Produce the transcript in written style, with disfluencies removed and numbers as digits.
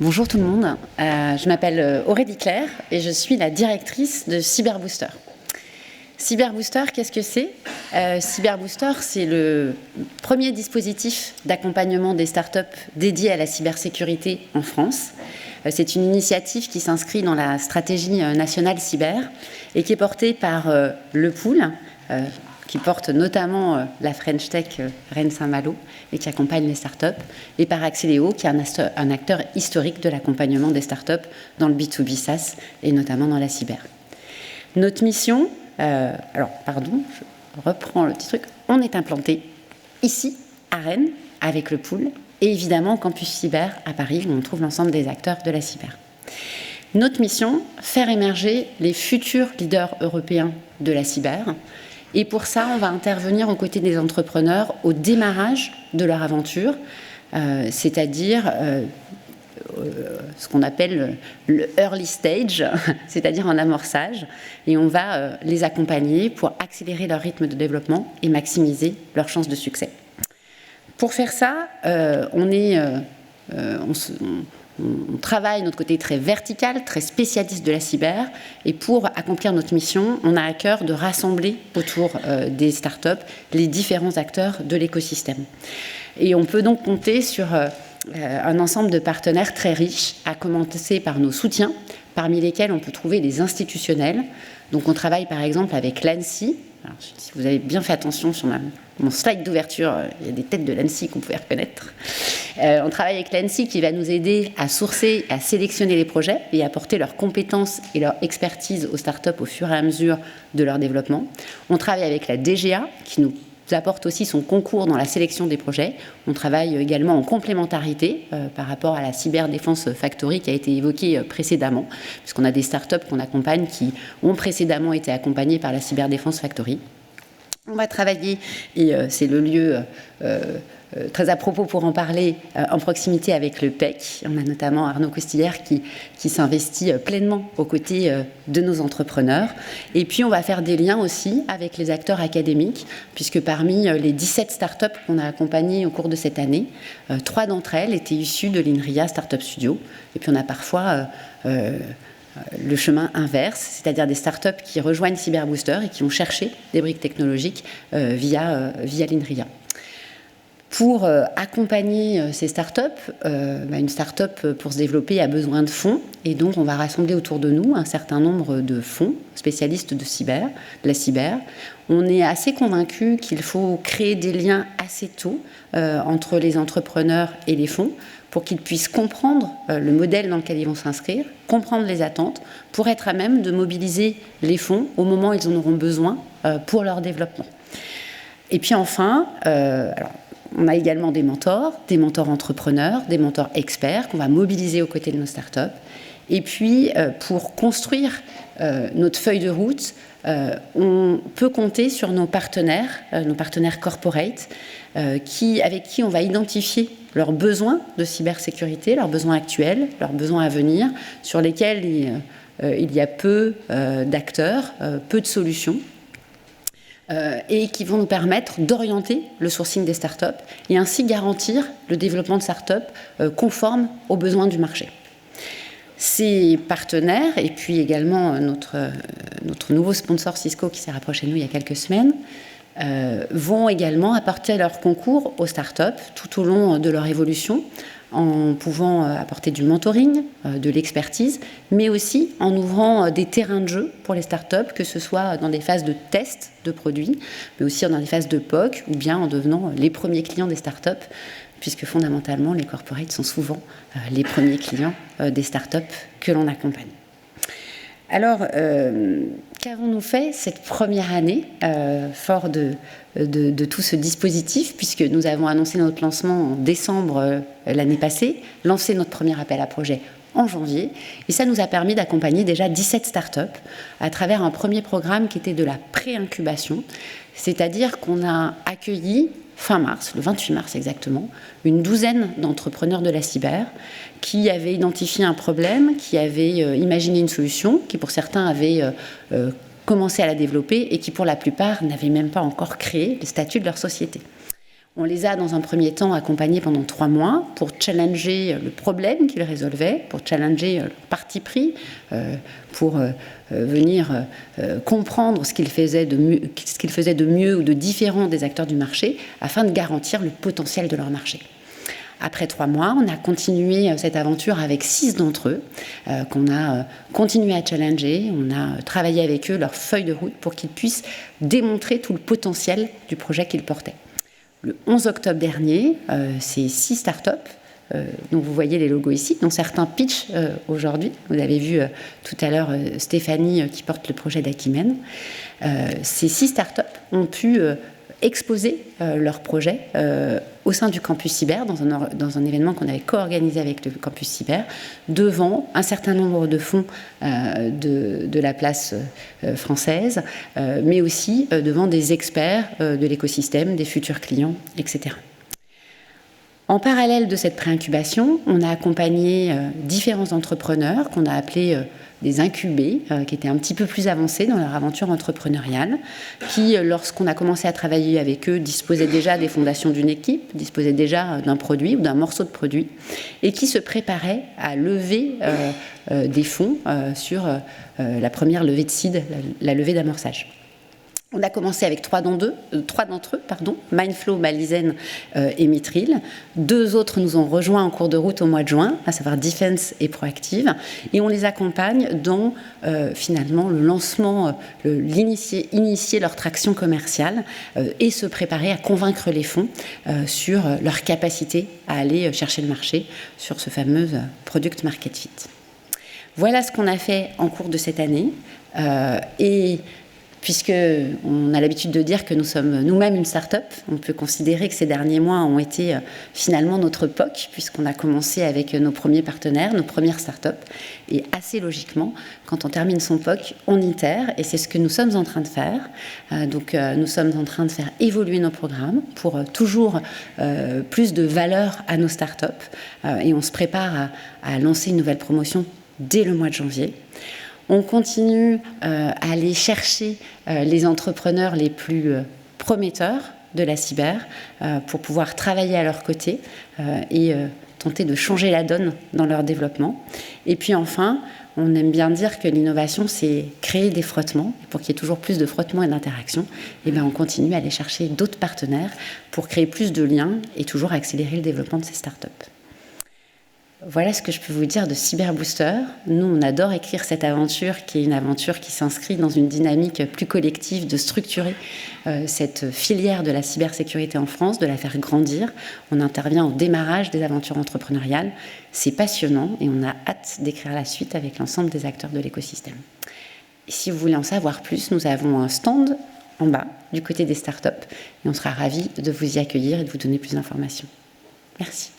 Bonjour tout le monde, je m'appelle Aurélie Claire et je suis la directrice de Cyberbooster. Cyberbooster, qu'est-ce que c'est? Cyberbooster, c'est le premier dispositif d'accompagnement des startups dédié à la cybersécurité en France. C'est une initiative qui s'inscrit dans la stratégie nationale cyber et qui est portée par le Pool, qui porte notamment la French Tech Rennes Saint-Malo et qui accompagne les startups, et par Axeléo, qui est un acteur historique de l'accompagnement des startups dans le B2B SaaS et notamment dans la cyber. Notre mission, je reprends le petit truc, on est implanté ici, à Rennes, avec le Pool, et évidemment au campus cyber à Paris, où on trouve l'ensemble des acteurs de la cyber. Notre mission, faire émerger les futurs leaders européens de la cyber. Et pour ça, on va intervenir aux côtés des entrepreneurs au démarrage de leur aventure, c'est-à-dire ce qu'on appelle le early stage, c'est-à-dire en amorçage. Et on va les accompagner pour accélérer leur rythme de développement et maximiser leurs chances de succès. Pour faire ça, on travaille notre côté très vertical, très spécialiste de la cyber, et pour accomplir notre mission, on a à cœur de rassembler autour des startups les différents acteurs de l'écosystème. Et on peut donc compter sur un ensemble de partenaires très riches, à commencer par nos soutiens, parmi lesquels on peut trouver les institutionnels. Donc on travaille par exemple avec l'ANSSI. Alors, si vous avez bien fait attention sur mon slide d'ouverture, il y a des têtes de l'ANSSI qu'on pouvait reconnaître. On travaille avec l'ANSSI qui va nous aider à sourcer, à sélectionner les projets et à apporter leurs compétences et leur expertise aux startups au fur et à mesure de leur développement. On travaille avec la DGA qui nous apporte aussi son concours dans la sélection des projets. On travaille également en complémentarité par rapport à la Cyberdéfense Factory qui a été évoquée précédemment, puisqu'on a des startups qu'on accompagne qui ont précédemment été accompagnées par la Cyberdéfense Factory. On va travailler, et c'est le lieu très à propos pour en parler, en proximité avec le PEC. On a notamment Arnaud Coustillère qui s'investit pleinement aux côtés de nos entrepreneurs. Et puis on va faire des liens aussi avec les acteurs académiques, puisque parmi les 17 startups qu'on a accompagnées au cours de cette année, 3 d'entre elles étaient issues de l'INRIA Startup Studio. Et puis on a parfois le chemin inverse, c'est-à-dire des startups qui rejoignent Cyberbooster et qui ont cherché des briques technologiques via l'INRIA. Pour accompagner ces startups, une startup pour se développer a besoin de fonds, et donc on va rassembler autour de nous un certain nombre de fonds spécialistes de la cyber. On est assez convaincus qu'il faut créer des liens assez tôt entre les entrepreneurs et les fonds pour qu'ils puissent comprendre le modèle dans lequel ils vont s'inscrire, comprendre les attentes, pour être à même de mobiliser les fonds au moment où ils en auront besoin pour leur développement. Et puis enfin, on a également des mentors entrepreneurs, des mentors experts qu'on va mobiliser aux côtés de nos startups. Et puis, pour construire notre feuille de route, on peut compter sur nos partenaires corporate, avec qui on va identifier leurs besoins de cybersécurité, leurs besoins actuels, leurs besoins à venir, sur lesquels il y a peu d'acteurs, peu de solutions. Et qui vont nous permettre d'orienter le sourcing des startups et ainsi garantir le développement de startups conformes aux besoins du marché. Ces partenaires, et puis également notre nouveau sponsor Cisco qui s'est rapproché de nous il y a quelques semaines, vont également apporter leur concours aux startups tout au long de leur évolution, en pouvant apporter du mentoring, de l'expertise, mais aussi en ouvrant des terrains de jeu pour les startups, que ce soit dans des phases de test de produits, mais aussi dans des phases de POC, ou bien en devenant les premiers clients des startups, puisque fondamentalement, les corporates sont souvent les premiers clients des startups que l'on accompagne. Alors, qu'avons-nous fait cette première année, fort de tout ce dispositif, puisque nous avons annoncé notre lancement en décembre l'année passée, lancé notre premier appel à projet en janvier, et ça nous a permis d'accompagner déjà 17 startups à travers un premier programme qui était de la pré-incubation, c'est-à-dire qu'on a accueilli fin mars, le 28 mars exactement, une douzaine d'entrepreneurs de la cyber qui avaient identifié un problème, qui avaient imaginé une solution, qui pour certains avaient commencé à la développer et qui pour la plupart n'avaient même pas encore créé le statut de leur société. On les a dans un premier temps accompagnés pendant 3 mois pour challenger le problème qu'ils résolvaient, pour challenger leur parti pris, pour venir comprendre ce qu'ils faisaient de mieux ou de différent des acteurs du marché, afin de garantir le potentiel de leur marché. Après 3 mois, on a continué cette aventure avec 6 d'entre eux, qu'on a continué à challenger. On a travaillé avec eux leur feuille de route pour qu'ils puissent démontrer tout le potentiel du projet qu'ils portaient. Le 11 octobre dernier, ces 6 startups, dont vous voyez les logos ici, dont certains pitchent aujourd'hui. Vous avez vu tout à l'heure Stéphanie qui porte le projet d'Akimen. Ces 6 startups ont pu exposer leur projet au sein du campus cyber, dans un événement qu'on avait co-organisé avec le campus cyber, devant un certain nombre de fonds de la place française, mais aussi devant des experts de l'écosystème, des futurs clients, etc. En parallèle de cette pré-incubation, on a accompagné différents entrepreneurs qu'on a appelés des incubés, qui étaient un petit peu plus avancés dans leur aventure entrepreneuriale, qui, lorsqu'on a commencé à travailler avec eux, disposaient déjà des fondations d'une équipe, disposaient déjà d'un produit ou d'un morceau de produit, et qui se préparaient à lever des fonds sur la première levée de seed, la levée d'amorçage. On a commencé avec 3 d'entre eux, Mindflow, Malizen et Mithril. 2 autres nous ont rejoints en cours de route au mois de juin, à savoir Defense et Proactive. Et on les accompagne dans finalement le lancement, initier leur traction commerciale et se préparer à convaincre les fonds sur leur capacité à aller chercher le marché sur ce fameux Product Market Fit. Voilà ce qu'on a fait en cours de cette année. Puisqu'on a l'habitude de dire que nous sommes nous-mêmes une start-up, on peut considérer que ces derniers mois ont été finalement notre POC, puisqu'on a commencé avec nos premiers partenaires, nos premières start-up. Et assez logiquement, quand on termine son POC, on itère, et c'est ce que nous sommes en train de faire. Nous sommes en train de faire évoluer nos programmes pour toujours plus de valeur à nos start-up. Et on se prépare à lancer une nouvelle promotion dès le mois de janvier. On continue à aller chercher les entrepreneurs les plus prometteurs de la cyber pour pouvoir travailler à leur côté et tenter de changer la donne dans leur développement. Et puis enfin, on aime bien dire que l'innovation, c'est créer des frottements. Pour qu'il y ait toujours plus de frottements et d'interactions, on continue à aller chercher d'autres partenaires pour créer plus de liens et toujours accélérer le développement de ces startups. Voilà ce que je peux vous dire de Cyberbooster. Nous, on adore écrire cette aventure, qui est une aventure qui s'inscrit dans une dynamique plus collective de structurer cette filière de la cybersécurité en France, de la faire grandir. On intervient au démarrage des aventures entrepreneuriales. C'est passionnant et on a hâte d'écrire la suite avec l'ensemble des acteurs de l'écosystème. Et si vous voulez en savoir plus, nous avons un stand en bas, du côté des startups, et on sera ravis de vous y accueillir et de vous donner plus d'informations. Merci.